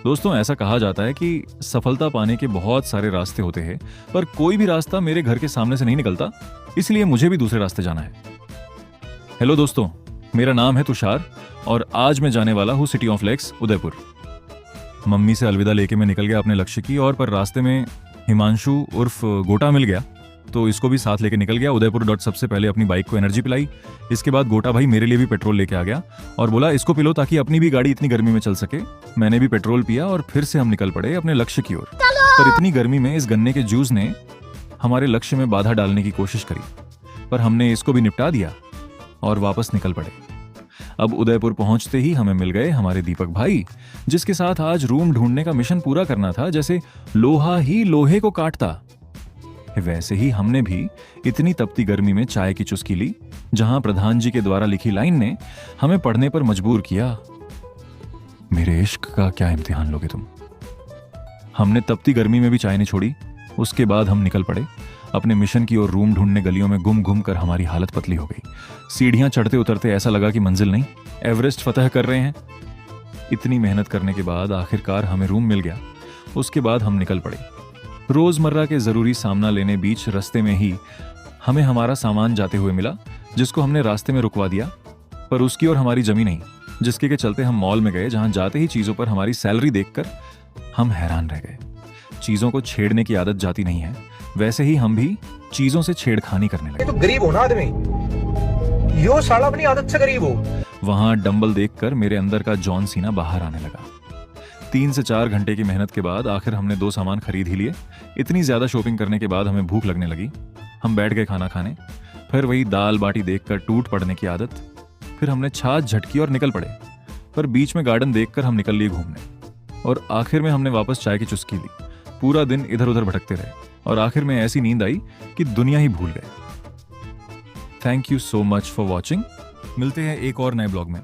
दोस्तों, ऐसा कहा जाता है कि सफलता पाने के बहुत सारे रास्ते होते हैं, पर कोई भी रास्ता मेरे घर के सामने से नहीं निकलता, इसलिए मुझे भी दूसरे रास्ते जाना है। हेलो दोस्तों, मेरा नाम है तुषार और आज मैं जाने वाला हूँ city of lakes, Udaipur. Mummy से अलविदा लेके मैं निकल गया अपने लक्ष्य की और पर रास्ते में हिमांशु उर्फ गोटा मिल गया, तो इसको भी साथ लेके निकल गया उदयपुर डॉट। सबसे पहले अपनी बाइक को एनर्जी पिलाई। इसके बाद गोटा भाई मेरे लिए भी पेट्रोल लेके आ गया और बोला इसको पिलो ताकि अपनी भी गाड़ी इतनी गर्मी में चल सके। मैंने भी पेट्रोल पिया और फिर से हम निकल पड़े अपने लक्ष्य की ओर। पर इतनी गर्मी में इस गन्ने के जूस ने हमारे लक्ष्य में बाधा डालने की कोशिश करी, पर हमने इसको भी निपटा दिया और वापस निकल पड़े। अब उदयपुर पहुंचते ही हमें मिल गए हमारे दीपक भाई, जिसके साथ आज रूम ढूंढने का मिशन पूरा करना था, जैसे लोहा ही लोहे को काटता। वैसे ही हमने भी इतनी तपती गर्मी में चाय की चुस्की ली, जहां प्रधान जी के द्वारा लिखी लाइन ने हमें पढ़ने पर मजबूर किया, मेरे इश्क का क्या इम्तिहान लोगे तुम। हमने तपती गर्मी में भी चाय नहीं छोड़ी। उसके बाद हम निकल पड़े अपने मिशन की ओर। रूम ढूंढने गलियों में गुम घुम कर हमारी हालत पतली हो गई। सीढ़ियां चढ़ते उतरते ऐसा लगा कि मंजिल नहीं, एवरेस्ट फतह कर रहे हैं। इतनी मेहनत करने के बाद आखिरकार हमें रूम मिल गया। उसके बाद हम निकल पड़े। रोजमर्रा के जरूरी सामना लेने बीच रास्ते में ही हमें हमारा सामान जाते हुए मिला, जिसको हमने रास्ते में रुकवा दिया, पर उसकी और हमारी जमी नहीं, जिसके के चलते हम मॉल में गए, जहां जाते ही चीजों पर हमारी सैलरी देखकर हम हैरान रह गए। चीजों को छेड़ने की आदत जाती नहीं है, वैसे ही हम भी चीजों से छेड़खानी करने लगे। तो गरीब हो ना आदमी, यो साला अपनी आदत से गरीब हो। वहां डंबल देखकर मेरे अंदर का जॉन सीना बाहर आने लगा। 3 से 4 घंटे की मेहनत के बाद आखिर हमने 2 सामान खरीद ही लिए। इतनी ज्यादा शॉपिंग करने के बाद हमें भूख लगने लगी। हम बैठ गए खाना खाने। फिर वही दाल बाटी देखकर टूट पड़ने की आदत। फिर हमने छाछ झटकी और निकल पड़े। पर बीच में गार्डन देखकर हम निकल लिए घूमने और आखिर में हमने वापस चाय की चुस्की ली। पूरा दिन इधर उधर भटकते रहे और आखिर में ऐसी नींद आई कि दुनिया ही भूल गए। Thank you so much for watching. मिलते हैं एक और नए ब्लॉग में।